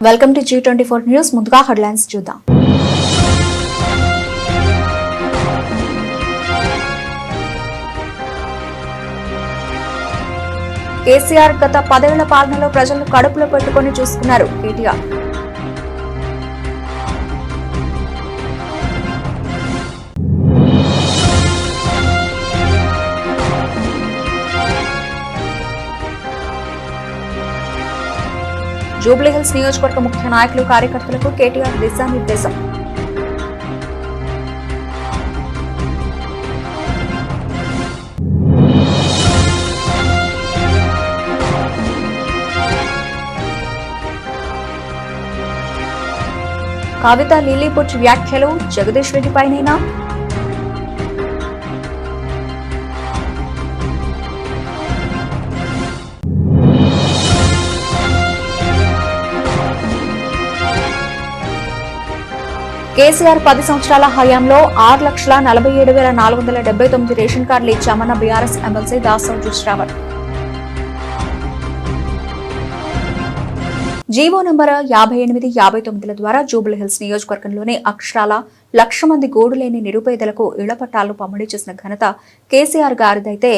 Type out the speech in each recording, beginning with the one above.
Welcome to G24 news. ముందుగా headlines చూద్దాం. కేసీఆర్ గత 10 ఏళ్ల పాలనలో ప్రజలను కడుపులో పెట్టుకొని చూసుకున్నారు కేటీఆర్. జూబ్లీహిల్స్ నియోజకవర్గ ముఖ్య నాయకులు కార్యకర్తలకు కేటీఆర్ దిశానిర్దేశం. కవిత లీలీపుచ్ వ్యాఖ్యలు జగదీష్ రెడ్డిపైనేనా? కేసీఆర్ 10 సంవత్సరాల హయాంలో 6,47,479 రేషన్ కార్డులు ఇచ్చామన్న BRS MLC Dasoju Sravan. GO number 58, 59ల ద్వారా జూబ్లీహిల్స్ నియోజకవర్గంలోని అక్షరాల 1,00,000 మంది గూడులేని నిరుపేదలకు ఇళ్ల పట్టాలను పంపిణీ చేసిన ఘనత కేసీఆర్ గారిదైతే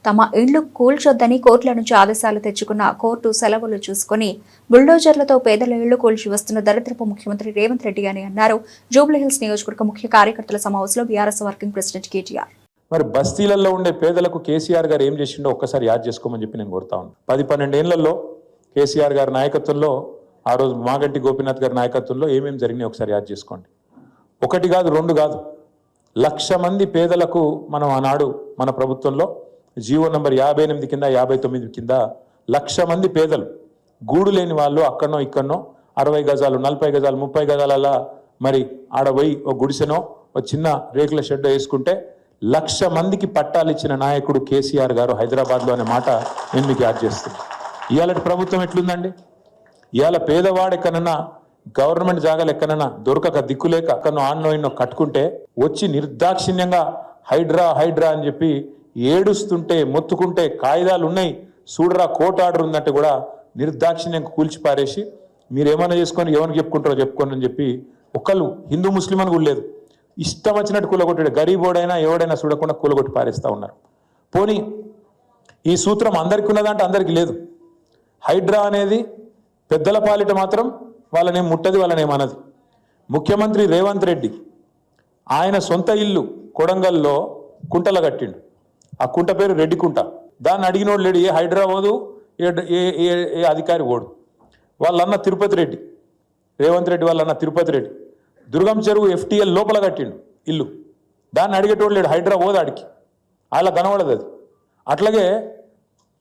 తమ ఇళ్లు కూల్చొద్దని కోర్టుల నుంచి ఆదేశాలు తెచ్చుకున్న కోర్టు సెలవులు చూసుకుని బుల్డోజర్లతో పేదల ఇళ్లు కూల్చి వస్తున్న దరిద్రపు ముఖ్యమంత్రి రేవంత్ రెడ్డి అని అన్నారు జూబ్లీహిల్స్ నియోజకవర్గ ముఖ్య కార్యకర్తల సమావేశంలో బీఆర్ఎస్ వర్కింగ్ ప్రెసిడెంట్ కేటీఆర్. మరి బస్తీలలో ఉండే పేదలకు కేసీఆర్ గారు ఏం చేసిండో ఒక్కసారి యాద్ చేసుకోమని చెప్పి నేను కోరుతా ఉన్నాను. 10-12 ఏళ్లలో కేసీఆర్ గారి నాయకత్వంలో, ఆ రోజు మాగంటి గోపీనాథ్ గారి నాయకత్వంలో ఏమేమి జరిగినాయి ఒకసారి యాద్ చేసుకోండి. 1 కాదు 2 కాదు, 1,00,000 మంది పేదలకు మనం ఆనాడు మన ప్రభుత్వంలో జీవో నంబర్ 58 కింద 59 కింద 1,00,000 మంది పేదలు గూడు లేని వాళ్ళు అక్కడనో ఇక్కడనో 60 గజాలు 40 గజాలు 30 గజాల మరి ఆడపోయి ఒక గుడిసెనో ఒక చిన్న రేకుల షెడ్ వేసుకుంటే 1,00,000 మందికి పట్టాలు ఇచ్చిన నాయకుడు కేసీఆర్ గారు హైదరాబాద్లో అనే మాట నేను మీకు యాద్ చేస్తున్నాను. ఇవాళ ప్రభుత్వం ఎట్లుందండి? ఇవాళ పేదవాడు ఎక్కడన్నా గవర్నమెంట్ జాగాలు ఎక్కడన్నా దొరకక దిక్కులేక అక్కడనో ఆన్నో ఎన్నో కట్టుకుంటే వచ్చి నిర్దాక్షిణ్యంగా హైడ్రా హైడ్రా అని చెప్పి ఏడుస్తుంటే మొత్తుకుంటే కాయిదాలు ఉన్నాయి చూడరా కోర్టు ఆర్డర్ ఉందంటే కూడా నిర్దాక్షిణ్యంగా కూల్చి పారేసి మీరేమైనా చేసుకొని ఎవరికి చెప్పుకుంటారో చెప్పుకోండి అని చెప్పి ఒకళ్ళు హిందూ ముస్లిం అని కూడా లేదు, ఇష్టం వచ్చినట్టు కూలగొట్టాడు. గరీబోడైనా ఎవడైనా చూడకుండా కూలగొట్టి పారేస్తూ ఉన్నారు. పోనీ ఈ సూత్రం అందరికీ ఉన్నదంటే అందరికీ లేదు. హైడ్రా అనేది పెద్దల పాలిట మాత్రం వాళ్ళనేం ముట్టది, వాళ్ళనేమన్నది. ముఖ్యమంత్రి రేవంత్ రెడ్డి ఆయన సొంత ఇల్లు కొడంగల్లో కుంటల కట్టిండు. ఆ కుంట పేరు రెడ్డి కుంట. దాన్ని అడిగినోడు లేడు, ఏ హైడ్రా ఓదు, ఏ అధికారి ఓడు. వాళ్ళన్న తిరుపతి రెడ్డి, రేవంత్ రెడ్డి వాళ్ళన్న తిరుపతి రెడ్డి దుర్గం చెరువు FTL లోపల కట్టిండు ఇల్లు. దాన్ని అడిగేటోడు లేడు, హైడ్రా ఓదు ఆడికి, అలా కనబడదు అది. అట్లాగే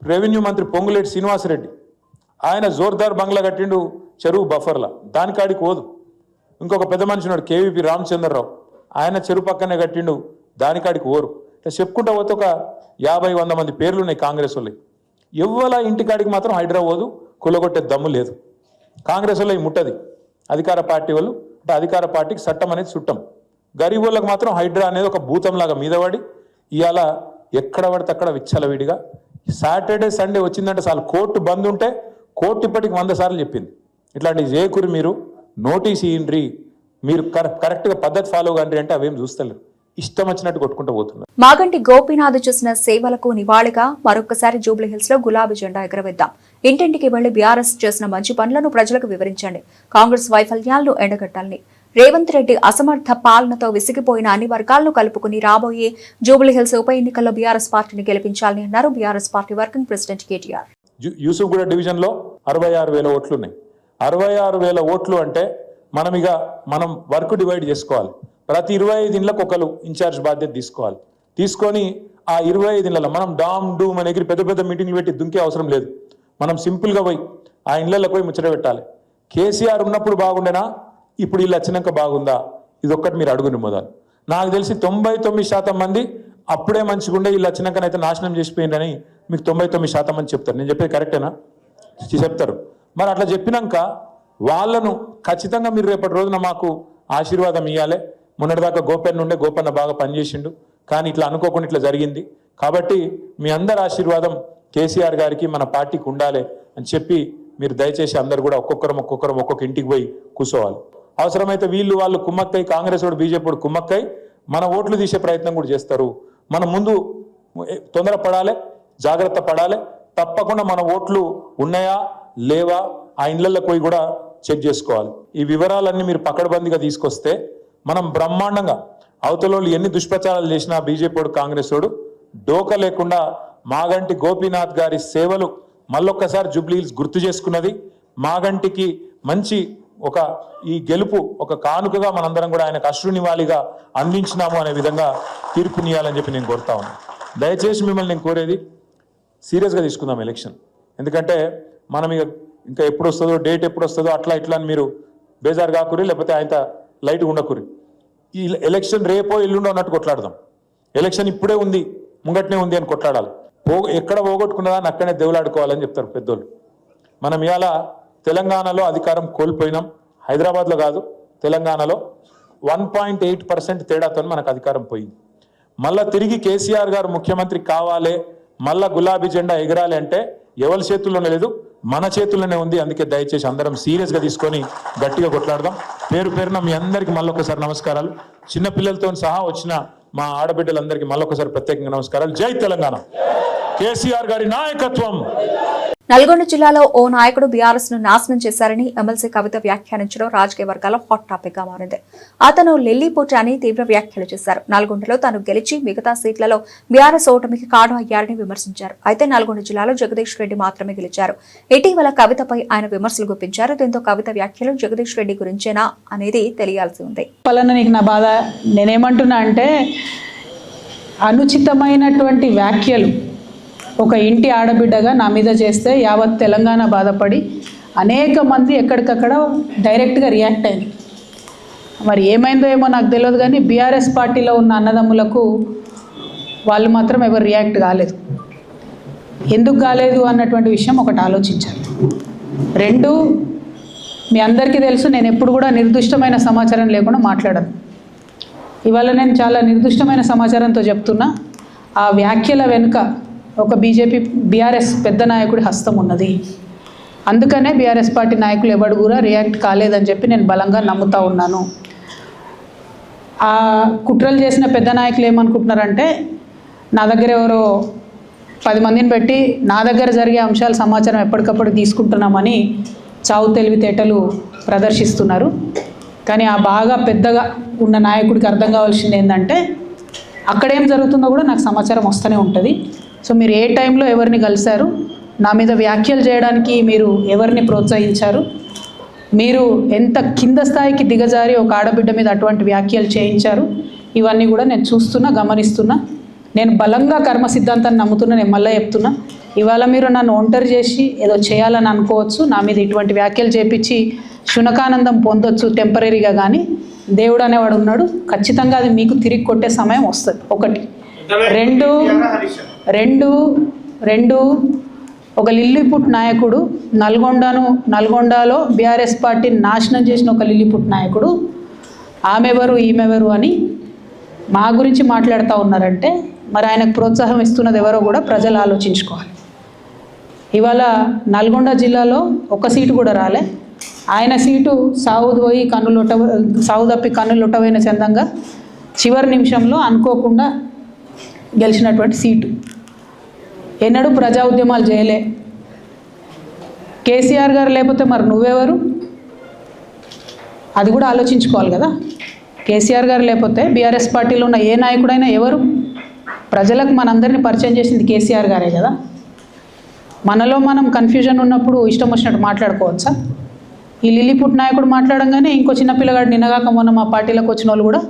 రెవెన్యూ మంత్రి పొంగులేటి శ్రీనివాసరెడ్డి ఆయన జోర్దార్ బంగ్లా కట్టిండు చెరువు బఫర్లా, దానికి ఆడికి ఓదు. ఇంకొక పెద్ద మనిషి ఉన్నాడు KVP రామచంద్రరావు, ఆయన చెరువు పక్కనే కట్టిండు, దానికాడికి ఓరు. చెప్పుకుంటా పోతే ఒక 50-100 మంది పేర్లు ఉన్నాయి కాంగ్రెస్ వాళ్ళకి. ఎవ్వల ఇంటికాడికి మాత్రం హైడ్రా ఓదు, కూలగొట్టే దమ్ము లేదు. కాంగ్రెస్ వాళ్ళకి ముట్టది, అధికార పార్టీ వాళ్ళు అంటే అధికార పార్టీకి చట్టం అనేది చుట్టం. గరీబ్ వాళ్ళకి మాత్రం హైడ్రా అనేది ఒక భూతంలాగా మీద పడి ఇవాళ ఎక్కడ పడితే అక్కడ విచ్చలవిడిగా సాటర్డే సండే వచ్చిందంటే చాలు కోర్టు బంద్ ఉంటే కోర్టు ఇప్పటికి 100 సార్లు చెప్పింది ఇట్లాంటి చేయకూరి, మీరు నోటీస్ ఇయ్యండ్రి, మీరు కరెక్ట్గా పద్ధతి ఫాలో కండి అంటే అవేం చూస్తలేరు, ఇష్టం వచ్చినట్టు కొట్టుకుంటూ పోతున్నారు. మాగంటి గోపీనాథ్ చేసిన సేవలకు నివాళిగా మరొకసారి జూబ్లీహిల్స్ లో గులాబీ జెండా ఎగరవేద్దాం. ఇంటింటికి వెళ్లి బీఆర్ఎస్ చేసిన మంచి పనులను ప్రజలకు వివరించండి. కాంగ్రెస్ వైఫల్యాలను ఎండగట్టాలని. రేవంత్ రెడ్డి అసమర్థ పాలనతో విసిగిపోయిన అన్ని వర్గాలను కలుపుకుని రాబోయే జూబ్లీహిల్స్ ఉప ఎన్నికల్లో బీఆర్ఎస్ పార్టీని గెలిపించాలని అన్నారు BRS party working president KTR. Yousufguda division లో 66,000 ఓట్లు ఉన్నాయి. 66,000 ఓట్లు అంటే మనం వర్క్ డివైడ్ చేసుకోవాలి. ప్రతి 25 ఇండ్లకు ఒకరు ఇన్ఛార్జ్ బాధ్యత తీసుకోవాలి. తీసుకొని ఆ 25 ఇండ్లలో మనం డామ్ డూమ్ అని ఎగిరి పెద్ద పెద్ద మీటింగ్లు పెట్టి దుంకే అవసరం లేదు. మనం సింపుల్గా పోయి ఆ ఇండ్లకు పోయి ముచ్చట పెట్టాలి. కేసీఆర్ ఉన్నప్పుడు బాగుండేనా, ఇప్పుడు వీళ్ళు వచ్చినాక బాగుందా, ఇది ఒక్కటి మీరు అడుగుని మొదలు. నాకు తెలిసి 99% మంది అప్పుడే మంచిగుండే, వీళ్ళు వచ్చినాకనైతే నాశనం చేసిపోయిందని మీకు 99% మంది చెప్తారు. నేను చెప్పేది కరెక్టేనా? చెప్తారు. మరి అట్లా చెప్పినాక వాళ్ళను ఖచ్చితంగా మీరు రేపటి రోజున మాకు ఆశీర్వాదం ఇవ్వాలి. మొన్నటిదాకా గోపన్న బాగా పనిచేసిండు, కానీ ఇట్లా అనుకోకుండా ఇట్లా జరిగింది. కాబట్టి మీ అందరి ఆశీర్వాదం కేసీఆర్ గారికి మన పార్టీకి ఉండాలి అని చెప్పి మీరు దయచేసి అందరు కూడా ఒక్కొక్క ఇంటికి పోయి కూర్చోవాలి. అవసరమైతే వీళ్ళు వాళ్ళు కుమ్మక్కై, కాంగ్రెస్ వాడు బీజేపీ వాడు కుమ్మక్కై మన ఓట్లు తీసే ప్రయత్నం కూడా చేస్తారు. మనం ముందు తొందరపడాలి, జాగ్రత్త పడాలి. తప్పకుండా మన ఓట్లు ఉన్నాయా లేవా ఆ ఇళ్లలోకి పోయి కూడా చెక్ చేసుకోవాలి. ఈ వివరాలన్నీ మీరు పకడ్బందీగా తీసుకొస్తే మనం బ్రహ్మాండంగా అవతల ఎన్ని దుష్ప్రచారాలు చేసినా బీజేపీ వాడు కాంగ్రెస్ వాడు డోకా లేకుండా మాగంటి గోపీనాథ్ గారి సేవలు మళ్ళొక్కసారి జూబ్లీ హిల్స్ గుర్తు చేసుకున్నది. మాగంటికి మంచి ఈ గెలుపు ఒక కానుకగా మనందరం కూడా ఆయనకు అశ్రునివాళిగా అందించినాము అనే విధంగా తీర్పునియాలని చెప్పి నేను కోరుతా ఉన్నాను. దయచేసి మిమ్మల్ని నేను కోరేది సీరియస్గా తీసుకుందాం ఎలక్షన్. ఎందుకంటే మనం ఇంకా ఎప్పుడు వస్తుందో, డేట్ ఎప్పుడు వస్తుందో అట్లా ఇట్లా అని మీరు బేజారు కాకురి, లేకపోతే ఆయన లైట్గా ఉండకురి. ఈ ఎలక్షన్ రేపో ఎల్లుండో అన్నట్టు కొట్లాడదాం. ఎలక్షన్ ఇప్పుడే ఉంది, ముంగట్నే ఉంది అని కొట్లాడాలి. ఎక్కడ పోగొట్టుకున్నదాన్ని అక్కడనే దేవులాడుకోవాలని చెప్తారు పెద్దోళ్ళు. మనం ఇవాళ తెలంగాణలో అధికారం కోల్పోయినాం. హైదరాబాద్లో కాదు, తెలంగాణలో 1.8% తేడాతో మనకు అధికారం పోయింది. మళ్ళా తిరిగి కేసీఆర్ గారు ముఖ్యమంత్రి కావాలి, మళ్ళా గులాబీ జెండా ఎగరాలి అంటే ఎవరి చేతుల్లోనే లేదు, మన చేతుల్లోనే ఉంది. అందుకే దయచేసి అందరం సీరియస్గా తీసుకొని గట్టిగా కొట్లాడదాం. పేరున మీ అందరికీ మళ్ళొకసారి నమస్కారాలు. చిన్నపిల్లలతో సహా వచ్చిన మా ఆడబిడ్డలందరికీ మళ్ళొకసారి ప్రత్యేకంగా నమస్కారాలు. జై తెలంగాణ, కేసీఆర్ గారి నాయకత్వం. నల్గొండ జిల్లాలో ఓ నాయకుడు బీఆర్ఎస్ ను నాశనం చేశారని ఎమ్మెల్సీ కవిత వ్యాఖ్యానించడం రాజకీయ వర్గాల్లో హాట్ టాపిక్ గా మారింది. అతను లెల్లిపోటు అని తీవ్ర వ్యాఖ్యలు చేశారు. నల్గొండలో తాను గెలిచి మిగతా సీట్లలో బీఆర్ఎస్ ఓటమికి కారణం అయ్యారని విమర్శించారు. అయితే నల్గొండ జిల్లాలో జగదీష్ రెడ్డి మాత్రమే గెలిచారు. ఇటీవల కవితపై ఆయన విమర్శలు గుప్పించారు. దీంతో కవిత వ్యాఖ్యలు జగదీష్ రెడ్డి గురించేనా అనేది తెలియాల్సి ఉంది. నా బాధ నేనేమంటున్నా అంటే, అనుచితమైనటువంటి వ్యాఖ్యలు ఒక ఇంటి ఆడబిడ్డగా నా మీద చేస్తే యావత్ తెలంగాణ బాధపడి అనేక మంది ఎక్కడికక్కడ డైరెక్ట్గా రియాక్ట్ అయింది. మరి ఏమైందో ఏమో నాకు తెలియదు, కానీ బీఆర్ఎస్ పార్టీలో ఉన్న అన్నదమ్ములకు వాళ్ళు మాత్రం ఎవరు రియాక్ట్ కాలేదు. ఎందుకు కాలేదు అన్నటువంటి విషయం ఒకటి ఆలోచించాలి. రెండు, మీ అందరికీ తెలుసు, నేను ఎప్పుడు కూడా నిర్దిష్టమైన సమాచారం లేకుండా మాట్లాడను. ఇవాళ నేను చాలా నిర్దిష్టమైన సమాచారంతో చెప్తున్నా. ఆ వ్యాఖ్యల వెనుక ఒక బీఆర్ఎస్ పెద్ద నాయకుడి హస్తం ఉన్నది. అందుకనే బీఆర్ఎస్ పార్టీ నాయకులు ఎవడు కూడా రియాక్ట్ కాలేదని చెప్పి నేను బలంగా నమ్ముతా ఉన్నాను. ఆ కుట్రలు చేసిన పెద్ద నాయకులు ఏమనుకుంటున్నారంటే, నా దగ్గర ఎవరో 10 మందిని పెట్టి నా దగ్గర జరిగే అంశాల సమాచారం ఎప్పటికప్పుడు తీసుకుంటున్నామని చావు తెలివితేటలు ప్రదర్శిస్తున్నారు. కానీ ఆ బాగా పెద్దగా ఉన్న నాయకుడికి అర్థం కావాల్సింది ఏంటంటే, అక్కడేం జరుగుతుందో కూడా నాకు సమాచారం వస్తూనే ఉంటుంది. సో మీరు ఏ టైంలో ఎవరిని కలిశారు, నా మీద వ్యాఖ్యలు చేయడానికి మీరు ఎవరిని ప్రోత్సహించారు, మీరు ఎంత కింద స్థాయికి దిగజారి ఒక ఆడబిడ్డ మీద అటువంటి వ్యాఖ్యలు చేయించారు, ఇవన్నీ కూడా నేను చూస్తున్నా, గమనిస్తున్నా. నేను బలంగా కర్మ సిద్ధాంతాన్ని నమ్ముతున్నా. నేను మళ్ళీ చెప్తున్నా, ఇవాళ మీరు నన్ను ఒంటరి చేసి ఏదో చేయాలని అనుకోవచ్చు, నా మీద ఇటువంటి వ్యాఖ్యలు చేపించి శునకానందం పొందొచ్చు టెంపరీగా, కానీ దేవుడు అనేవాడు ఉన్నాడు. ఖచ్చితంగా అది మీకు తిరిగి కొట్టే సమయం వస్తుంది. ఒకటి. రెండు ఒక లిల్లీపుట్ నాయకుడు నల్గొండలో బీఆర్ఎస్ పార్టీని నాశనం చేసిన ఒక లిల్లీపుట్ నాయకుడు ఆమెవరు ఈమెవరు అని మా గురించి మాట్లాడుతూ ఉన్నారంటే, మరి ఆయనకు ప్రోత్సాహం ఇస్తున్నది ఎవరో కూడా ప్రజలు ఆలోచించుకోవాలి. ఇవాళ నల్గొండ జిల్లాలో ఒక సీటు కూడా రాలే. ఆయన సీటు సావు తప్పి కన్నులొట్టవైన చందంగా చివరి నిమిషంలో అనుకోకుండా గెలిచినటువంటి సీటు. ఎన్నడూ ప్రజా ఉద్యమాలు చేయలే. కేసీఆర్ గారు లేకపోతే మరి నువ్వెవరు, అది కూడా ఆలోచించుకోవాలి కదా. కేసీఆర్ గారు లేకపోతే బీఆర్ఎస్ పార్టీలో ఉన్న ఏ నాయకుడైనా ఎవరు? ప్రజలకు మనందరినీ పరిచయం చేసింది కేసీఆర్ గారే కదా. మనలో మనం కన్ఫ్యూజన్ ఉన్నప్పుడు ఇష్టం వచ్చినట్టు మాట్లాడుకోవచ్చా? ఈ లిల్లీపుట్ నాయకుడు మాట్లాడంగానే ఇంకో చిన్న పిల్లగాడు నిన్నగాక మొన్న మా పార్టీలోకి వచ్చిన వాళ్ళు కూడా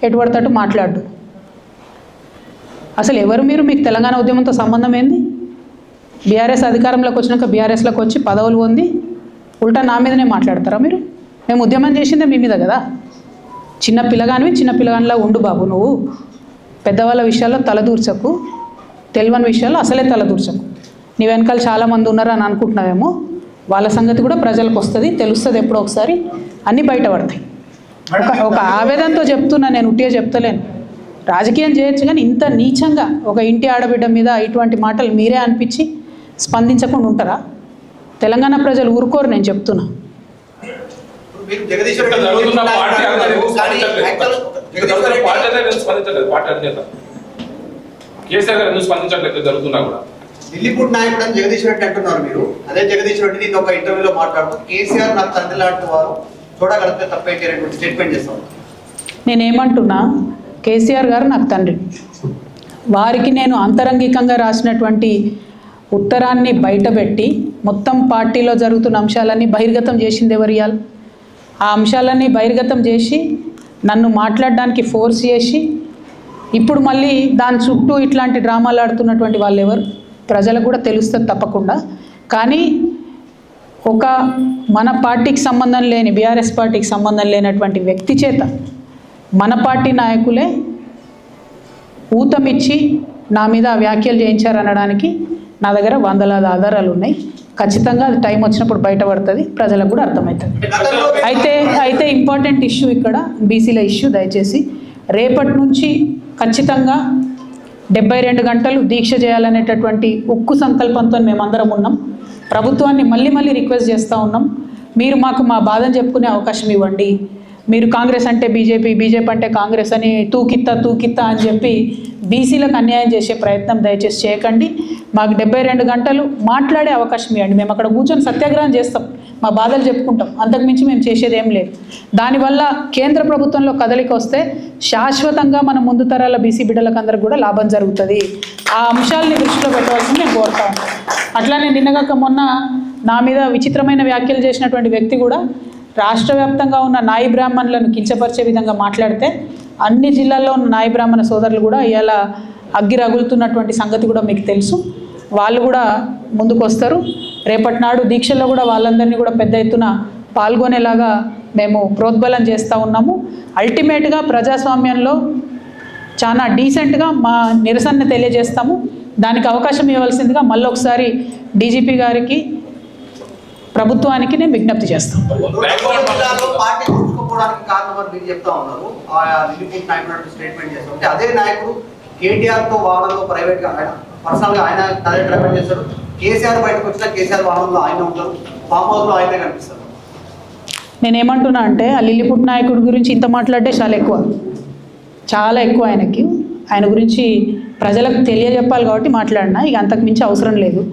ఎటుపడతట్టు మాట్లాడు. అసలు ఎవరు మీరు? మీకు తెలంగాణ ఉద్యమంతో సంబంధం ఏంది? బీఆర్ఎస్ అధికారంలోకి వచ్చినాక బీఆర్ఎస్లోకి వచ్చి పదవులు పొంది ఉల్టా నా మీదనే మాట్లాడతారా మీరు? మేము ఉద్యమం చేసిందే మీ మీద కదా. చిన్న పిల్లగానిలా ఉండు బాబు. నువ్వు పెద్దవాళ్ళ విషయాల్లో తలదూర్చకు, తెలియని విషయాల్లో అసలే తలదూర్చకు. నీ వెనకాల చాలామంది ఉన్నారని అనుకుంటున్నావేమో, వాళ్ళ సంగతి కూడా ప్రజలకు వస్తుంది, తెలుస్తుంది. ఎప్పుడో ఒకసారి అన్నీ బయటపడతాయి. ఒక ఆవేదనతో చెప్తున్నా, నేను ఉట్టిగా చెప్తలేను. రాజకీయం చేయొచ్చు, కానీ ఇంత నీచంగా ఒక ఇంటి ఆడబిడ్డ మీద ఇటువంటి మాటలు మీరే అనిపించి స్పందించకుండా ఉంటారా? తెలంగాణ ప్రజలు ఊరుకోరు, నేను చెప్తున్నా. మీరు జగదీశ్వర్ రెడ్డి జరుగుతున్న పార్టీ కేసీఆర్ గారు ఎందుకు స్పందించట్లేదు జరుగుతున్నా కూడా? ఢిల్లీపూట్ నాయకుడు అని జగదీశ్వర్ రెడ్డి అంటున్నారు మీరు. అదే జగదీశ్వర్ రెడ్డి ఇది ఒక ఇంటర్వ్యూలో మాట్లాడుతూ కేసీఆర్ నాకు తండ్రి లాంటి వారు చూడగలిగితే తప్పేంటి స్టేట్మెంట్ చేస్తాం. నేనేమంటున్నా, కేసీఆర్ గారు నాకు తండ్రి. వారికి నేను అంతరంగికంగా రాసినటువంటి ఉత్తరాన్ని బయటపెట్టి మొత్తం పార్టీలో జరుగుతున్న అంశాలన్నీ బహిర్గతం చేసింది ఎవరు? ఇయాలి ఆ అంశాలన్నీ బహిర్గతం చేసి నన్ను మాట్లాడడానికి ఫోర్స్ చేసి ఇప్పుడు మళ్ళీ దాని చుట్టూ ఇట్లాంటి డ్రామాలు ఆడుతున్నటువంటి వాళ్ళు ఎవరు? ప్రజలకు కూడా తెలుస్తుంది తప్పకుండా. కానీ ఒక మన పార్టీకి సంబంధం లేని, బీఆర్ఎస్ పార్టీకి సంబంధం లేనటువంటి వ్యక్తి చేత మన పార్టీ నాయకులే ఊతమిచ్చి నా మీద వ్యాఖ్యలు చేయించారనడానికి నా దగ్గర వందలాది ఆధారాలు ఉన్నాయి. ఖచ్చితంగా అది టైం వచ్చినప్పుడు బయటపడుతుంది, ప్రజలకు కూడా అర్థమవుతుంది. అయితే ఇంపార్టెంట్ ఇష్యూ ఇక్కడ బీసీల ఇష్యూ. దయచేసి రేపటి నుంచి ఖచ్చితంగా 72 గంటలు దీక్ష చేయాలనేటటువంటి ఉక్కు సంకల్పంతో మేమందరం ఉన్నాం. ప్రభుత్వాన్ని మళ్ళీ రిక్వెస్ట్ చేస్తూ ఉన్నాం, మీరు మాకు మా బాధను చెప్పుకునే అవకాశం ఇవ్వండి. మీరు కాంగ్రెస్ అంటే బీజేపీ, బీజేపీ అంటే కాంగ్రెస్ అని తూకిత్తా అని చెప్పి బీసీలకు అన్యాయం చేసే ప్రయత్నం దయచేసి చేయకండి. మాకు 72 గంటలు మాట్లాడే అవకాశం ఇవ్వండి. మేము అక్కడ కూర్చొని సత్యాగ్రహం చేస్తాం, మా బాధలు చెప్పుకుంటాం, అంతకుమించి మేము చేసేది ఏం లేదు. దానివల్ల కేంద్ర ప్రభుత్వంలో కదలిక వస్తే శాశ్వతంగా మన ముందు తరాల బీసీ బిడ్డలకు అందరికి కూడా లాభం జరుగుతుంది. ఆ అంశాలని దృష్టిలో పెట్టవలసింది నేను కోరుతాను. అట్లానే నిన్నగాక మొన్న నా మీద విచిత్రమైన వ్యాఖ్యలు చేసినటువంటి వ్యక్తి కూడా రాష్ట్ర వ్యాప్తంగా ఉన్న నాయి బ్రాహ్మణులను కించపరిచే విధంగా మాట్లాడితే అన్ని జిల్లాల్లో ఉన్న నాయి బ్రాహ్మణ సోదరులు కూడా ఇలా అగ్గి రగులుతున్నటువంటి సంగతి కూడా మీకు తెలుసు. వాళ్ళు కూడా ముందుకు వస్తారు. రేపటి నాడు దీక్షల్లో కూడా వాళ్ళందరినీ కూడా పెద్ద ఎత్తున పాల్గొనేలాగా మేము ప్రోద్బలం చేస్తూ ఉన్నాము. అల్టిమేట్గా ప్రజాస్వామ్యంలో చాలా డీసెంట్గా మా నిరసనని తెలియజేస్తాము. దానికి అవకాశం ఇవ్వాల్సిందిగా మళ్ళీ ఒకసారి డీజీపీ గారికి, ప్రభుత్వానికి నేను విజ్ఞప్తి చేస్తాను. పార్టీ చూసుకోవడానికి కారణం అని మీరు చెప్తా ఉన్నారు. ఢిల్లీపూట్ నాయకుడు స్టేట్మెంట్ చేస్తాం. అదే నాయకుడు కేటీఆర్ తో వాహనంలో ప్రైవేట్ గా పర్సనల్ గా ఆయన ట్రావెల్ చేస్తారు. కేసీఆర్ బయటకు వచ్చినా కేసీఆర్ వాహనంలో ఆయన ఉంటారు, ఫామ్ హౌస్ లో ఆయనే కనిపిస్తారు. నేనేమంటున్నా అంటే ఆ ఢిల్లీపూట్ నాయకుడి గురించి ఇంత మాట్లాడితే చాలా ఎక్కువ ఆయన గురించి ప్రజలకు తెలియజెప్పాలి కాబట్టి మాట్లాడినా. ఇక అంతకు మించి అవసరం లేదు.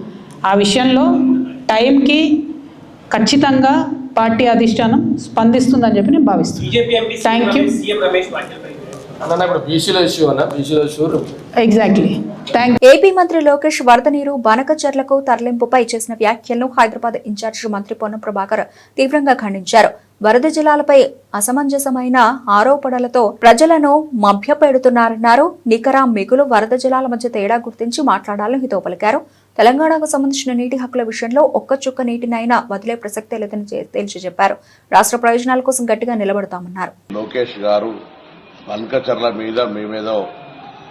ఆ విషయంలో టైంకి ఖచ్చితంగా పార్టీ అధిష్టానం స్పందిస్తుందని చెప్పి నేను భావిస్తున్నాను. Thank you. ఎగ్జాక్ట్లీ. ఏపీ మంత్రి లోకేష్ వరద నీరు బనకచెర్లకు తరలింపుపై చేసిన వ్యాఖ్యలను హైదరాబాద్ ఇన్ఛార్జ్ మంత్రి పొన్నం ప్రభాకర్ తీవ్రంగా ఖండించారు. వరద జలాలపై అసమంజసమైన ఆరోపణలతో ప్రజలను మభ్యపెడుతున్నారన్నారు. నికర మిగులు వరద జలాల మధ్య తేడా గుర్తించి మాట్లాడాలని హితవు పలికారు. తెలంగాణకు సంబంధించిన నీటి హక్కుల విషయంలో ఒక్క చుక్క నీటినైనా వదిలే ప్రసక్తే లేదని తేల్చి చెప్పారు. రాష్ట్ర ప్రయోజనాల కోసం గట్టిగా నిలబడతామన్నారు. లోకేష్ గారు బనకచెర్ల మీద మేమేదో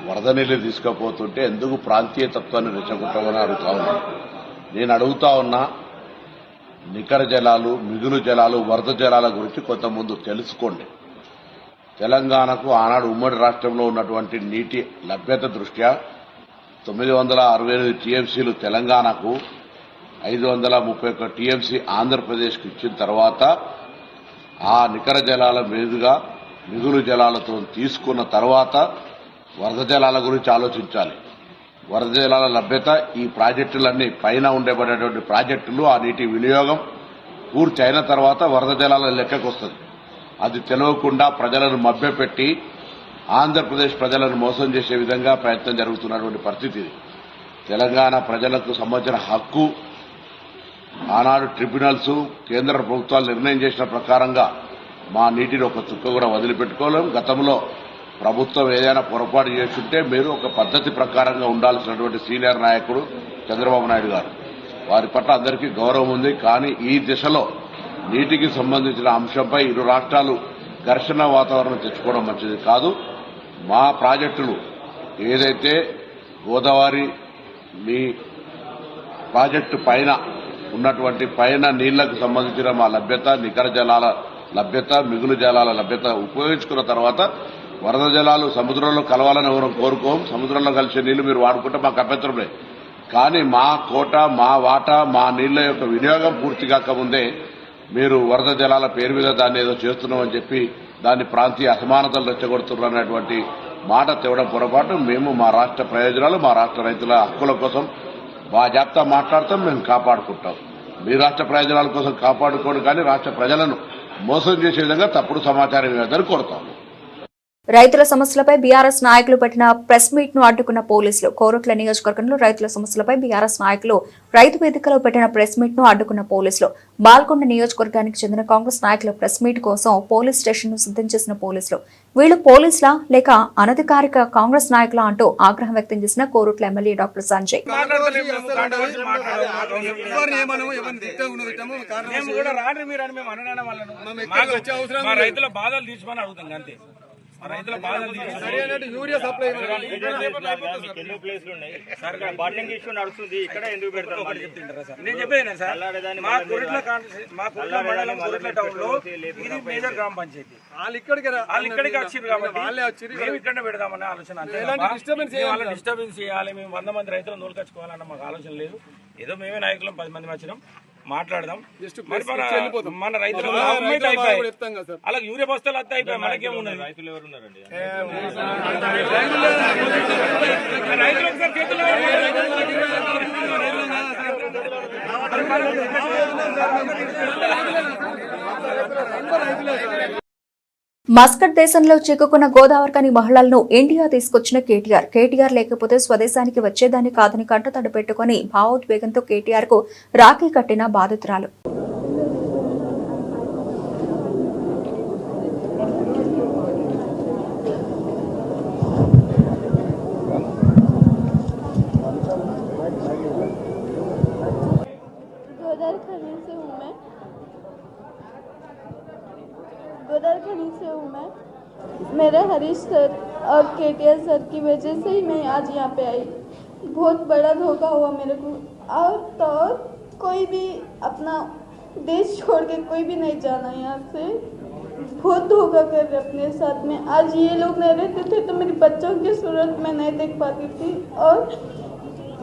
వరద నీళ్లు తీసుకుపోతుంటే ఎందుకు ప్రాంతీయ తత్వాన్ని రెచ్చగొట్టమని అడుగుతా ఉన్నా. నేను అడుగుతా ఉన్నా, నికర జలాలు, మిగులు జలాలు, వరద జలాల గురించి కొంత ముందు తెలుసుకోండి. తెలంగాణకు ఆనాడు ఉమ్మడి రాష్ట్రంలో ఉన్నటువంటి నీటి లభ్యత దృష్ట్యా 968 టీఎంసీలు తెలంగాణకు, 531 టీఎంసీ ఆంధ్రప్రదేశ్కు ఇచ్చిన తర్వాత ఆ నికర జలాల మీదుగా మిగులు జలాలతో తీసుకున్న తర్వాత వరద జలాల గురించి ఆలోచించాలి. వరద జలాల లభ్యత, ఈ ప్రాజెక్టులన్నీ పైన ఉండబడేటువంటి ప్రాజెక్టులు, ఆ నీటి వినియోగం పూర్తి అయిన తర్వాత వరద జలాల లెక్కకు వస్తుంది. అది తెలియకుండా ప్రజలను మభ్యపెట్టి ఆంధ్రప్రదేశ్ ప్రజలను మోసం చేసే విధంగా ప్రయత్నం జరుగుతున్నటువంటి పరిస్థితి. తెలంగాణ ప్రజలకు సంబంధించిన హక్కు ఆనాడు ట్రిబ్యునల్స్, కేంద్ర ప్రభుత్వాలు నిర్ణయం చేసిన ప్రకారంగా మా నీటిని ఒక చుక్క కూడా వదిలిపెట్టుకోలేం. గతంలో ప్రభుత్వం ఏదైనా పొరపాటు చేస్తుంటే మీరు ఒక పద్ధతి ప్రకారంగా ఉండాల్సినటువంటి సీనియర్ నాయకుడు చంద్రబాబు నాయుడు గారు, వారి పట్ల అందరికీ గౌరవం ఉంది. కానీ ఈ దిశలో నీటికి సంబంధించిన అంశంపై ఇరు రాష్ట్రాలు ఘర్షణ వాతావరణం తెచ్చుకోవడం మంచిది కాదు. మా ప్రాజెక్టులు ఏదైతే గోదావరి మీ ప్రాజెక్టు పైన ఉన్నటువంటి పైన నీళ్లకు సంబంధించిన మా లభ్యత, నికర జలాల లభ్యత, మిగులు జలాల లభ్యత ఉపయోగించుకున్న తర్వాత వరద జలాలు సముద్రంలో కలవాలని ఎవరు కోరుకోం. సముద్రంలో కలిసే నీళ్లు మీరు వాడుకుంటే మాకు అభ్యంతరం లేదు. కానీ మా కోట, మా వాటా, మా నీళ్ల యొక్క వినియోగం పూర్తి కాకముందే మీరు వరద జలాల పేరు మీద దాన్ని ఏదో చేస్తున్నామని చెప్పి దాన్ని ప్రాంతీయ అసమానతలు రెచ్చగొడుతున్నారు అనేటువంటి మాట తేవడం పొరపాటు. మేము మా రాష్ట్ర ప్రయోజనాలు, మా రాష్ట్ర రైతుల హక్కుల కోసం బాజాప్తా మాట్లాడతాం, మేము కాపాడుకుంటాం. మీ రాష్ట్ర ప్రయోజనాల కోసం కాపాడుకోండి, కానీ రాష్ట్ర ప్రజలను మోసం చేసే విధంగా తప్పుడు సమాచారం ఇవ్వదని కోరుతాం. రైతుల సమస్యలపై బీఆర్ఎస్ నాయకులు పెట్టిన ప్రెస్ మీట్ ను అడ్డుకున్న పోలీసులు. కోరుట్ల నియోజకవర్గంలో రైతుల సమస్యలపై బీఆర్ఎస్ నాయకులు రైతు వేదికలో పెట్టిన ప్రెస్ మీట్ ను అడ్డుకున్న పోలీసులు. బాల్కొండ నియోజకవర్గానికి చెందిన కాంగ్రెస్ నాయకుల ప్రెస్ మీట్ కోసం పోలీస్ స్టేషన్ ను సిద్ధం చేసిన పోలీసులు. వీళ్లు పోలీసులా లేక అనధికారిక కాంగ్రెస్ నాయకులా అంటూ ఆగ్రహం వ్యక్తం చేసిన కోరుట్ల ఎమ్మెల్యే డాక్టర్ సంజయ్. రైతుల బాధలు తీర్చమని అడుగుతాం అంతే. రైతుల బాధలు యూరియా సప్లై ఎన్నో ప్లేస్లు ఉన్నాయి సార్. ఇక్కడ బాండింగ్ ఇష్యూ నడుస్తుంది, ఇక్కడ ఎందుకు పెడతారు చెప్తుంటారా సార్? నేను చెప్పేది సార్, మా కురుట్ల మండలం కురుట్ల టౌన్ లో ఇది మేజర్ గ్రామ పంచాయతీ. వాళ్ళు ఇక్కడికి వచ్చారు కాబట్టి మేము ఇక్కడ పెడదామనే ఆలోచన. వాళ్ళ డిస్టర్బెన్స్ చేయాలి, మేము 100 మంది రైతులను నోలుకొచ్చుకోవాలన్న మాకు ఆలోచన లేదు. ఏదో మేమే నాయకులం 10 మంది వచ్చినాం, మాట్లాడదాం. మన రైతులు అలా యూరియా బస్తాలు వస్తే అయిపోయి మనకేమున్నది. రైతులు ఎవరున్నారండి? మస్కట్ దేశంలో చిక్కుకున్న గోదావరికని మహిళలను ఇండియా తీసుకొచ్చిన కేటీఆర్ లేకపోతే స్వదేశానికి వచ్చేదాన్ని కాదని కంటతడి పెట్టుకుని భావోద్వేగంతో కేటీఆర్ కు రాఖీ కట్టిన బాధితురాలు. गोदावरी से हूँ मैं। मेरे हरीश सर और केटीआर सर की वजह से ही मैं आज यहाँ पे आई। बहुत बड़ा धोखा हुआ मेरे को। और तो और कोई भी अपना देश छोड़ के कोई भी नहीं जाना यहाँ से। बहुत धोखा कर रहे अपने साथ में। आज ये लोग नहीं रहते थे तो मेरी बच्चों की सूरत मैं नहीं देख पाती थी और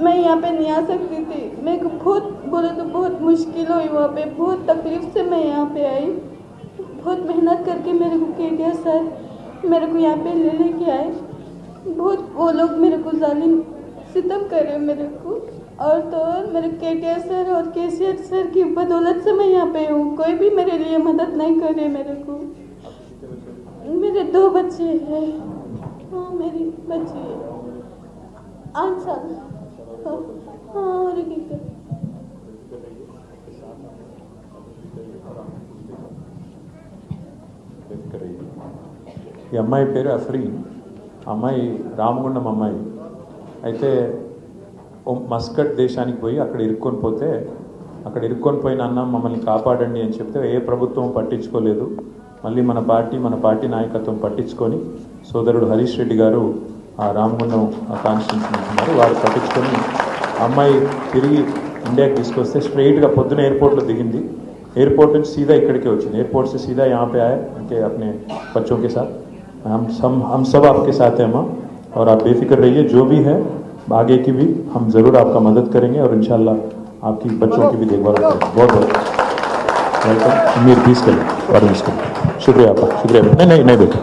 मैं यहाँ पे नहीं आ सकती थी। मेरे को बहुत बोले तो बहुत मुश्किल हुई वहाँ पे। बहुत तकलीफ से मैं यहाँ पे आई। बहुत मेहनत करके मेरे को केटीआर सर मेरे को यहाँ पे लेके आए। बहुत वो लोग मेरे को जालिम सितम करे मेरे को। और तो और मेरे केटीआर सर और केसीआर सर की बदौलत से मैं यहाँ पे हूँ। कोई भी मेरे लिए मदद नहीं करे मेरे को। मेरे 2 बच्चे हैं। हाँ मेरी बच्ची है 8 साल। हाँ और एक ఈ అమ్మాయి పేరు అఫ్రీన్. అమ్మాయి రామగుండం అమ్మాయి అయితే మస్కట్ దేశానికి పోయి అక్కడ ఇరుక్కొని పోయిన అన్న మమ్మల్ని కాపాడండి అని చెప్తే ఏ ప్రభుత్వం పట్టించుకోలేదు. మళ్ళీ మన పార్టీ నాయకత్వం పట్టించుకొని సోదరుడు హరీష్ రెడ్డి గారు ఆ రామగుండం కాన్స్టిట్యూన్సీ ఉంటున్నారు, వారు పట్టించుకొని అమ్మాయి తిరిగి ఇండియాకి తీసుకొస్తే స్ట్రైట్గా పొద్దున ఎయిర్పోర్ట్లో దిగింది. एयरपोर्ट में सीधा इकड़ के వచ్చింది. एयरपोर्ट से सीधा यहाँ पे आए उनके अपने बच्चों के साथ. हम सब आपके साथ हैं माँ, और आप बेफिक्र रहिए. जो भी है आगे की भी हम ज़रूर आपका मदद करेंगे और इंशाल्लाह आपकी बच्चों की भी देखभाल करेंगे. बहुत बहुत वेलकम. अमीर पीस करें और शुक्रिया आपका. शुक्रिया. नहीं बेटा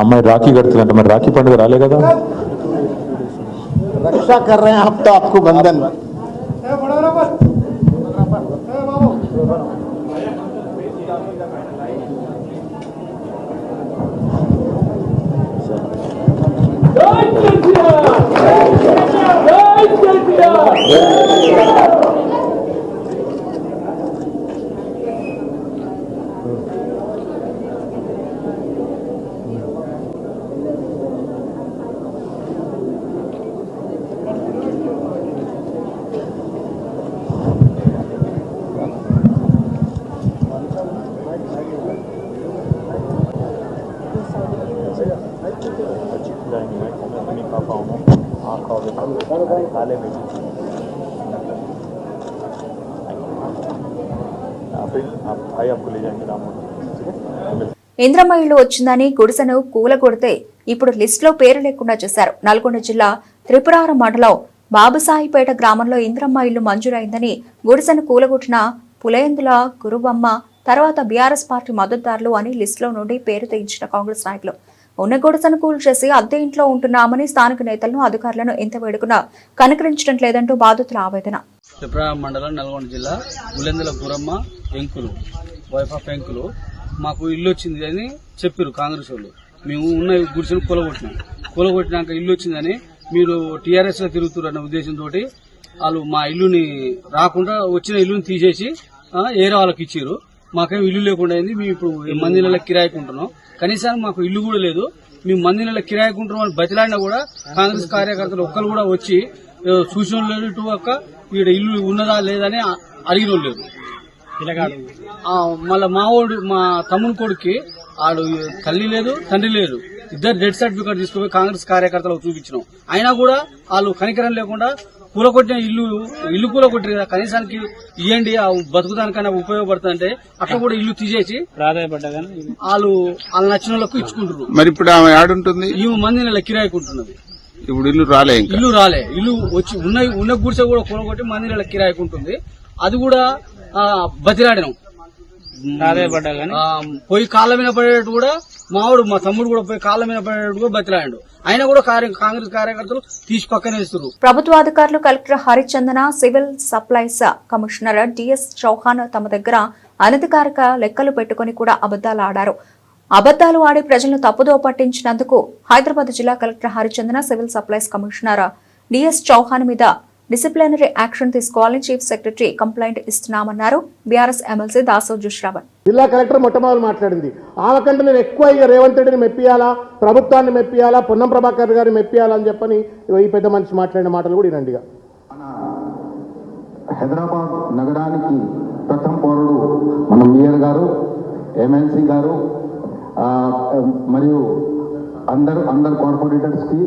अम्मा राखी करते हैं. मैं राखी पंడుగ రాలే కదా. रक्षा कर रहे हैं हम तो आपको बंधन. ఇంద్రమ్మ ఇల్లు వచ్చిందని గుడిసెను కూలగొడితే ఇప్పుడు లిస్టులో పేరు లేకుండా చేశారు. నల్గొండ జిల్లా త్రిపురారం మండలం బాబుసాయిపేట గ్రామంలో ఇంద్రమ్మ ఇల్లు మంజూరైందని గుడిసెను కూలగొట్టిన పులేందుల గురువమ్మ తర్వాత బీఆర్ఎస్ పార్టీ మద్దతుదారులు అని లిస్టులో నుండి పేరు తెయించిన కాంగ్రెస్ నాయకులు ఉన్న గుడిసెను కూల్ చేసి అద్దె ఇంట్లో ఉంటున్నామని స్థానిక నేతలను అధికారులను ఎంత వేడుకున్నా కనుకరించడం లేదంటూ బాధితుల ఆవేదన. త్రిపురారం మండలం నల్గొండ జిల్లా పులేందుల గురమ్మ ఎంకులు వైఫ్ ఆఫ్ ఎంకులు మాకు ఇల్లు వచ్చింది అని చెప్పారు కాంగ్రెస్ వాళ్ళు. మేము ఉన్న గుడిసెను కూలగొట్టినాక ఇల్లు వచ్చిందని మీరు టీఆర్ఎస్ లో తిరుగుతున్నారు అన్న ఉద్దేశంతో వాళ్ళు మా ఇల్లుని రాకుండా వచ్చిన ఇల్లుని తీసేసి ఏరే వాళ్ళకి ఇచ్చారు. మాకేం ఇల్లు లేకుండా అయింది. మేము ఇప్పుడు మంది నెలల కిరాయికుంటున్నాం. కనీసం మాకు ఇల్లు కూడా లేదు. మేము మంది నెలల కిరాయికుంటున్నాం అని బతిలాడినా కూడా కాంగ్రెస్ కార్యకర్తలు ఒక్కరు కూడా వచ్చి సూచన లేదు. ఇటు ఒక్క ఈడ ఇల్లు ఉన్నదా లేదని అడిగిన లేదు. మళ్ళా మా తమ్ముని కొడుక్కి ఆడు తల్లి లేదు తండ్రి లేదు. ఇద్దరు డెత్ సర్టిఫికేట్ తీసుకుపోయి కాంగ్రెస్ కార్యకర్తలకు చూపించినాం. అయినా కూడా వాళ్ళు కనికరం లేకుండా కూలగొట్టిన ఇల్లు కూలగొట్టి కదా కనీసానికి ఇవ్వండి బతుకుదానికైనా ఉపయోగపడుతుందంటే అట్లా కూడా ఇల్లు తీసేసి వాళ్ళు నచ్చిన వాళ్ళకు ఇచ్చుకుంటారు. మరి ఇప్పుడు ఆమె ఆడుంటుంది ఈ మంది నెల కిరాయికుంటున్నది. ఇప్పుడు ఇల్లు రాలే ఇల్లు వచ్చి ఉన్న గుడిసె కూడా కూలగొట్టి మంది నెల కిరాయికుంటుంది. అది కూడా బతిలాడినాం. పోయి కాళ్ళ మీద పడేటట్టు కూడా మా తమ్ముడు కూడా పోయి కాళ్ళ మీద పడేటట్టు కూడా బతిలాడు. అయినా కూడా కాంగ్రెస్ కార్యకర్తలు తీసి పక్కనే ఇస్తారు. ప్రభుత్వ అధికారులు collector Harichandana, civil supplies commissioner DS Chauhan తమ దగ్గర అనధికారిక లెక్కలు పెట్టుకుని కూడా అబద్దాలు ఆడారు. అబద్దాలు ఆడి ప్రజలను తప్పుదో పట్టించినందుకు హైదరాబాద్ జిల్లా collector Harichandana, civil supplies commissioner DS Chauhan మీద డిసిప్లినరీ యాక్షన్ తీసుకోవాలని చీఫ్ సెక్రటరీ కంప్లైంట్ ఇస్తున్నామన్నారు బీఆర్ఎస్ ఎమ్మెల్సీ దాసోజు శ్రవణ్. జిల్లా కలెక్టర్ మొట్టమొదటి మాట్లాడింది. ఆమె కంటే నేను ఎక్కువ రేవంత్ రెడ్డిని మెప్పియాలా, ప్రభుత్వాన్ని మెప్పియాలా, పొన్నం ప్రభాకర్ గారిని మెప్పియాలా అని చెప్పని ఈ పెద్ద మనిషి మాట్లాడిన మాటలు కూడా వినండిగా. హైదరాబాద్ నగరానికి ప్రథమ పౌరుడు మన మేయర్ గారు, ఎమ్మెల్సీ గారు మరియు అందరు కార్పొరేటర్స్ కి,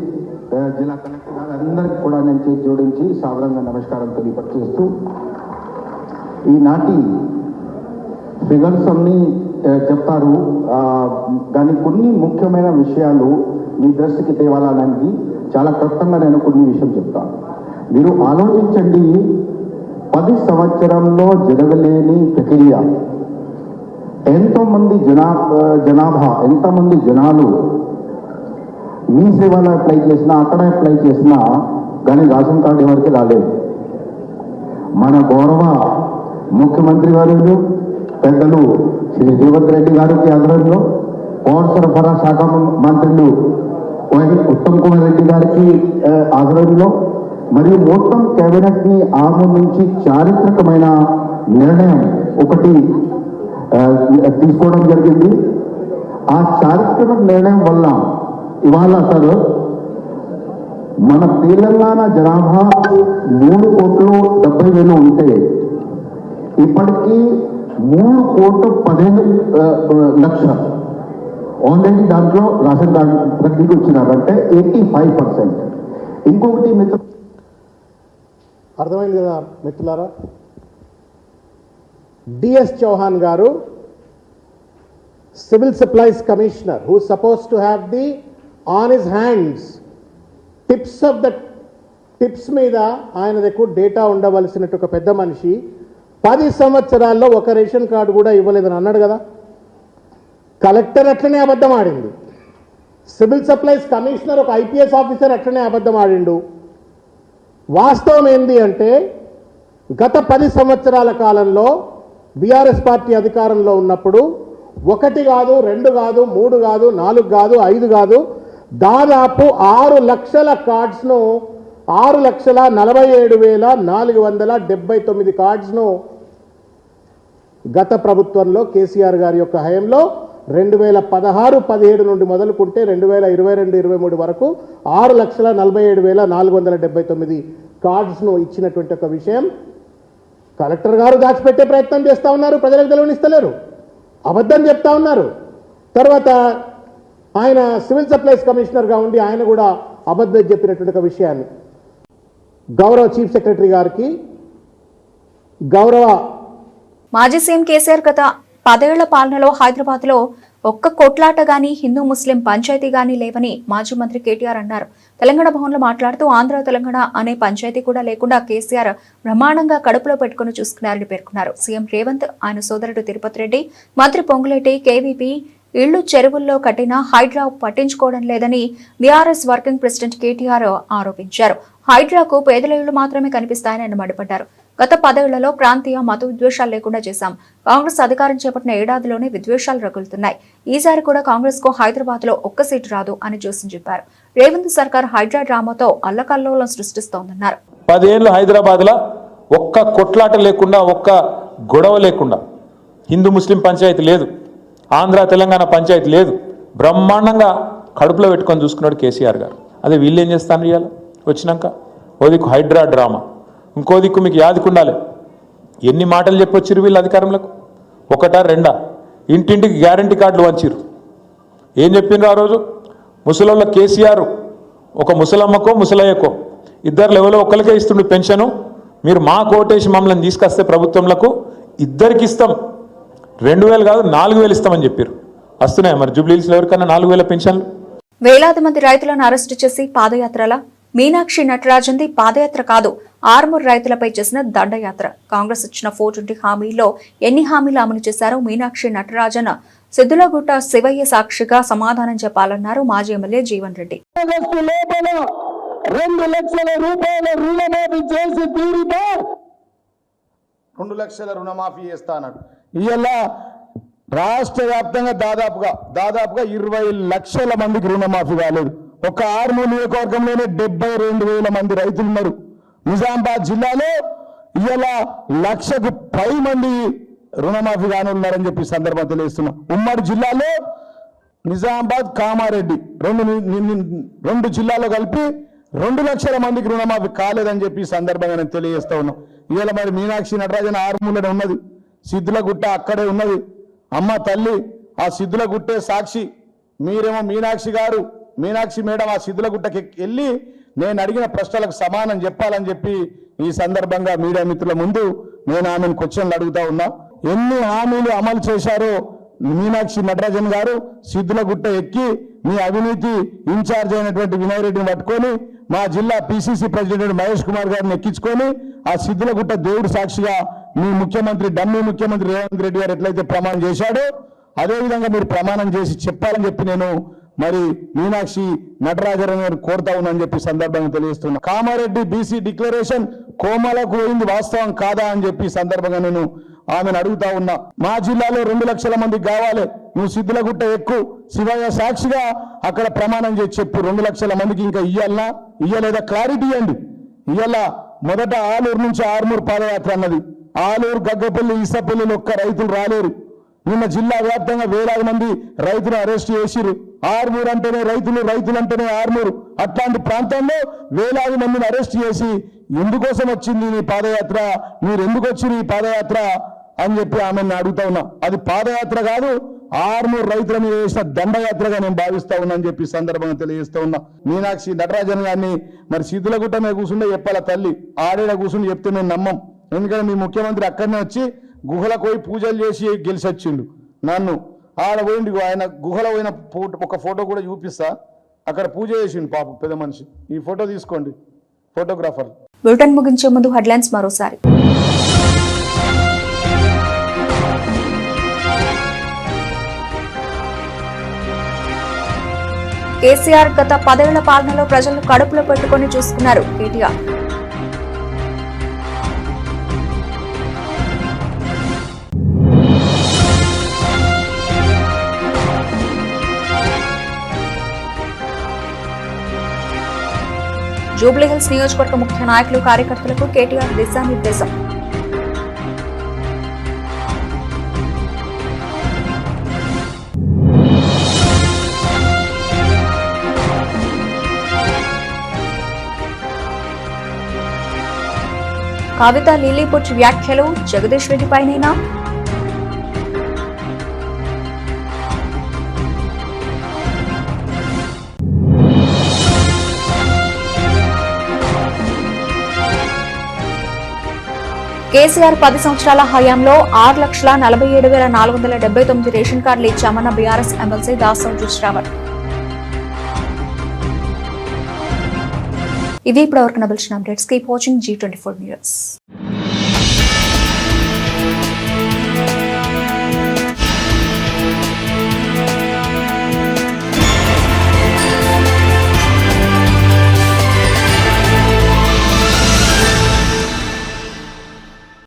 జిల్లా కలెక్టర్ గారు అందరికి కూడా నేను చేసి జోడించి సాదరంగా నమస్కారం తెలియపరిచేస్తూ ఈనాటి ఫిగర్స్ అన్ని చెప్తారు కానీ కొన్ని ముఖ్యమైన విషయాలు మీ దృష్టికి తేవాలనేది చాలా క్లుప్తంగా నేను కొన్ని విషయం చెప్తాను. మీరు ఆలోచించండి, 10 సంవత్సరంలో జరగలేని ప్రక్రియ. ఎంతోమంది జనాభా ఎంతమంది జనాలు మీ సేవలో అప్లై చేసినా, అక్కడ అప్లై చేసినా కానీ రేషన్ కార్డు ఎవరికి రాలేదు. మన గౌరవ ముఖ్యమంత్రి గారు పెద్దలు శ్రీ రేవంత్ రెడ్డి గారికి ఆధ్వర్యంలో, పౌర సరఫరా శాఖ మంత్రులు ఉత్తమ్ కుమార్ రెడ్డి గారికి ఆధ్వర్యంలో మరియు మొత్తం కేబినెట్ ని ఆమోదించి చారిత్రకమైన నిర్ణయం ఒకటి తీసుకోవడం జరిగింది. ఆ చారిత్రక నిర్ణయం వల్ల ఇవాళ అసలు మన తెలంగాణ జనాభా 3,70,000 ఉంటే ఇప్పటికీ 3,15,00,000 ఆల్రెడీ దాంట్లో రేషన్ కార్డు ప్రతికి వచ్చినారు, అంటే 85%. ఇంకొకటి అర్థమైంది కదా మిత్రులారా, డిఎస్ చౌహాన్ గారు civil supplies commissioner who suppose to have the on his hands tips మీద ఆయన దగ్గర డేటా ఉండవలసినట్టు ఒక పెద్ద మనిషి 10 సంవత్సరాల్లో ఒక రేషన్ కార్డు కూడా ఇవ్వలేదని అన్నాడు కదా. కలెక్టర్ అట్లనే అబద్ధం ఆడింది. సివిల్ సప్లైస్ కమిషనర్ ఒక ఐపీఎస్ ఆఫీసర్ అట్లనే అబద్ధం ఆడిండు. వాస్తవం ఏంది అంటే గత 10 సంవత్సరాల కాలంలో బీఆర్ఎస్ పార్టీ అధికారంలో ఉన్నప్పుడు 1 కాదు, 2 కాదు, 3 కాదు, 4 కాదు, 5 కాదు, దాదాపు 6 లక్షల కార్డ్స్ను 6,47,479 కార్డ్స్ను గత ప్రభుత్వంలో కేసీఆర్ గారి యొక్క హయాంలో 2016-17 నుండి మొదలుకుంటే 2022-23 వరకు 6,47,479 కార్డ్స్ను ఇచ్చినటువంటి ఒక విషయం కలెక్టర్ గారు దాచిపెట్టే ప్రయత్నం చేస్తూ ఉన్నారు. ప్రజలకు తెలియనిస్తలేరు, అబద్ధం చెప్తా ఉన్నారు. తర్వాత ఆయన సివిల్ సప్లైస్ కమిషనర్గా ఉండి ఆయన కూడా అబద్ధం చెప్పినటువంటి ఒక విషయాన్ని గౌరవ చీఫ్ సెక్రటరీ గారికి, గౌరవ మాజీ సీఎం కేసీఆర్ గత 10 ఏళ్ల పాలనలో హైదరాబాద్లో ఒక్క కొట్లాట గానీ హిందూ ముస్లిం పంచాయతీ గానీ లేవని మాజీ మంత్రి కేటీఆర్ అన్నారు. తెలంగాణ భవన్లో మాట్లాడుతూ ఆంధ్ర తెలంగాణ అనే పంచాయతీ కూడా లేకుండా కేసీఆర్ బ్రహ్మాండంగా కడుపులో పెట్టుకుని చూసుకున్నారని పేర్కొన్నారు. సీఎం రేవంత్, ఆయన సోదరుడు తిరుపతి రెడ్డి, మంత్రి పొంగులేటి, కేవీపీ ఇళ్లు చెరువుల్లో కట్టిన హైడ్రా పట్టించుకోవడం లేదని బీఆర్ఎస్ వర్కింగ్ ప్రెసిడెంట్ కేటీఆర్ ఆరోపించారు. హైడ్రాకు పేదల ఇళ్లు మాత్రమే కనిపిస్తాయని ఆయన మండిపడ్డారు. గత 10 ఏళ్లలో ప్రాంతీయ మత విద్వేషాలు లేకుండా చేశాం. కాంగ్రెస్ అధికారం చేపట్టిన ఏడాదిలోనే విద్వేషాలు రగులుతున్నాయి. ఈసారి కూడా కాంగ్రెస్ కు హైదరాబాద్ లో ఒక్క సీటు రాదు అని జోస్యం చెప్పారు. రేవంత్ సర్కార్ హైడ్రా డ్రామాతో అల్లకల్లోలం సృష్టిస్తోందన్నారు. 10 ఏళ్లు హైదరాబాద్ లో ఒక్క కొట్లాట లేకుండా, ఒక్క గొడవ లేకుండా, హిందూ ముస్లిం పంచాయతీ లేదు, ఆంధ్ర తెలంగాణ పంచాయతీ లేదు, బ్రహ్మాండంగా కడుపులో పెట్టుకొని చూసుకున్నాడు కేసీఆర్ గారు. అదే వీళ్ళు ఏం చేస్తాను ఇవాళ వచ్చినాక? ఓ దిక్కు హైడ్రా డ్రామా, ఇంకో దిక్కు మీకు యాదికుండాలి ఎన్ని మాటలు చెప్పొచ్చిరు వీళ్ళు అధికారంలోకి. ఒకటా రెండా? ఇంటింటికి గ్యారంటీ కార్డులు వంచిరు. ఏం చెప్పిండ్రు ఆ రోజు? ముసలోళ్ళ కేసీఆర్ ఒక ముసలమ్మకో ముసలయ్యకో ఇద్దరు లెవెల్లో ఒక్కరికే ఇస్తుండే పెన్షను. మీరు మా కోటేసి మమ్మల్ని తీసుకొస్తే ప్రభుత్వంలకు ఇద్దరికి ఇస్తాం, 2000 కాదు 4000 ఇస్తామని చెప్పారు. వస్తున్నాయి మరి జూబ్లీహిల్స్లో ఎవరికన్నా 4000 పెన్షన్లు? వేలాది మంది రైతులను అరెస్టు చేసి పాదయాత్రల మీనాక్షి నటరాజన్ది పాదయాత్ర కాదు, ఆర్మూర్ రైతులపై చేసిన దండయాత్ర. కాంగ్రెస్ ఇచ్చిన 420 హామీల్లో ఎన్ని హామీలు అమలు చేశారో మీనాక్షి నటరాజన్ సిద్దులగుట్ట శివయ్య సాక్షిగా సమాధానం చెప్పాలన్నారు మాజీ ఎమ్మెల్యే జీవన్ రెడ్డి. 2 లక్షల రూపాయల రుణమాఫీ చేసి తీరితే 2 లక్షల రుణమాఫీ చేస్తానన్నాడు. ఇవాళ రాష్ట్ర వ్యాప్తంగా దాదాపుగా 20 లక్షల మందికి రుణమాఫీ కాలేదు. ఒక ఆర్మూర్ నియోజకవర్గంలోనే 72,000 మంది రైతులు ఉన్నారు. నిజామాబాద్ జిల్లాలో ఇవాళ 1,00,000కు పై మంది రుణమాఫీ కాని ఉన్నారని చెప్పి సందర్భంగా తెలియజేస్తున్నాం. ఉమ్మడి జిల్లాలో నిజామాబాద్, కామారెడ్డి రెండు జిల్లాలో కలిపి 2 లక్షల మందికి రుణమాఫీ కాలేదని చెప్పి సందర్భంగా నేను తెలియజేస్తా ఉన్నాం. ఇవాళ మరి మీనాక్షి నటరాజన్ ఆర్మూర్లోనే ఉన్నది, సిద్ధులగుట్ట అక్కడే ఉన్నది. అమ్మ తల్లి ఆ సిద్ధులగుట్టే సాక్షి. మీరేమో మీనాక్షి మేడం ఆ సిద్ధులగుట్టకి వెళ్ళి నేను అడిగిన ప్రశ్నలకు సమానం చెప్పాలని చెప్పి ఈ సందర్భంగా మీడియా మిత్రుల ముందు నేను ఆమెను క్వశ్చన్లు అడుగుతా ఉన్నా. ఎన్ని హామీలు అమలు చేశారో మీనాక్షి నటరాజన్ గారు సిద్ధులగుట్ట ఎక్కి మీ అవినీతి ఇన్ఛార్జ్ అయినటువంటి వినయ్ రెడ్డిని పట్టుకొని మా జిల్లా పిసిసి ప్రెసిడెంట్ మహేష్ కుమార్ గారిని ఎక్కించుకొని ఆ సిద్ధులగుట్ట దేవుడు సాక్షిగా మీ ముఖ్యమంత్రి డమ్మీ ముఖ్యమంత్రి రేవంత్ రెడ్డి గారు ఎట్లయితే ప్రమాణం చేశాడో అదేవిధంగా మీరు ప్రమాణం చేసి చెప్పాలని చెప్పి నేను మరి మీనాక్షి నటరాజన్ గారు కోరుతా ఉన్నానని చెప్పి సందర్భంగా తెలియజేస్తున్నా. కామారెడ్డి బీసీ డిక్లరేషన్ కోమలకు పోయింది వాస్తవం కాదా అని చెప్పి సందర్భంగా నేను ఆమెను అడుగుతా ఉన్నా. మా జిల్లాలో 2 లక్షల మందికి కావాలి, నువ్వు సిద్ధులగుట్ట ఎక్కువ శివయ్య సాక్షిగా అక్కడ ప్రమాణం చేసి చెప్పు 2 లక్షల మందికి ఇంకా ఇయ్యలేదా క్లారిటీ ఇవ్వండి. ఇయ్యాల మొదట ఆలూరు నుంచి ఆర్మూర్ పాదయాత్ర అన్నది. ఆలూరు, గగ్గపల్లి, ఇసపల్లిలో ఒక్క రైతులు రాలేరు. నిన్న జిల్లా వ్యాప్తంగా వేలాది మంది రైతులు అరెస్ట్ చేసిరు. ఆర్మూర్ అంటేనే రైతులు అంటేనే ఆర్మూరు. అట్లాంటి ప్రాంతంలో వేలాది మందిని అరెస్ట్ చేసి ఎందుకోసం వచ్చింది నీ పాదయాత్ర, మీరు ఎందుకు వచ్చింది ఈ పాదయాత్ర అని చెప్పి ఆమెను అడుగుతా ఉన్నా. అది పాదయాత్ర కాదు, ఆర్మూర్ రైతుల మీద చేసిన దండయాత్రగా నేను భావిస్తా ఉన్నా అని చెప్పి సందర్భంగా తెలియజేస్తా ఉన్నా. మీనాక్షి నటరాజన్ గారిని మరి సిద్ధులగుట్ట మీద కూర్చుంటే చెప్పాల తల్లి, ఆడేడ కూర్చుని చెప్తే మేము నమ్మం. ఎందుకంటే మీ ముఖ్యమంత్రి అక్కడనే వచ్చి గుహలకు పోయి పూజలు చేసి గెలిచొచ్చిండు. నన్ను ఆడ పోయిండు, ఆయన గుహలో పోయిన ఒక ఫోటో కూడా చూపిస్తా, అక్కడ పూజ చేసిండు పాప పెద్ద మనిషి. ఈ ఫోటో తీసుకోండి ఫోటోగ్రాఫర్. బులెటిన్ ముగించే ముందు హెడ్లైన్స్ మరోసారి. కేసీఆర్ గత 10 ఏళ్ల పాలనలో ప్రజలను కడుపులో పెట్టుకుని చూసుకున్నారు కేటీఆర్. జూబ్లీహిల్స్ నియోజకవర్గ ముఖ్య నాయకులు, కార్యకర్తలకు కేటీఆర్ దిశానిర్దేశం. కవిత లిల్లీపుట్ వ్యాఖ్యలు జగదీష్ రెడ్డిపైనేనా? కేసీఆర్ 10 సంవత్సరాల హయాంలో 6,47,479 రేషన్ కార్డులు ఇచ్చామన్న బీఆర్ఎస్ ఎమ్మెల్సీ దాసోజు శ్రావణ్. ఇది ఇప్పటివరకు నబిల్చిన updates. Keep watching G24 news.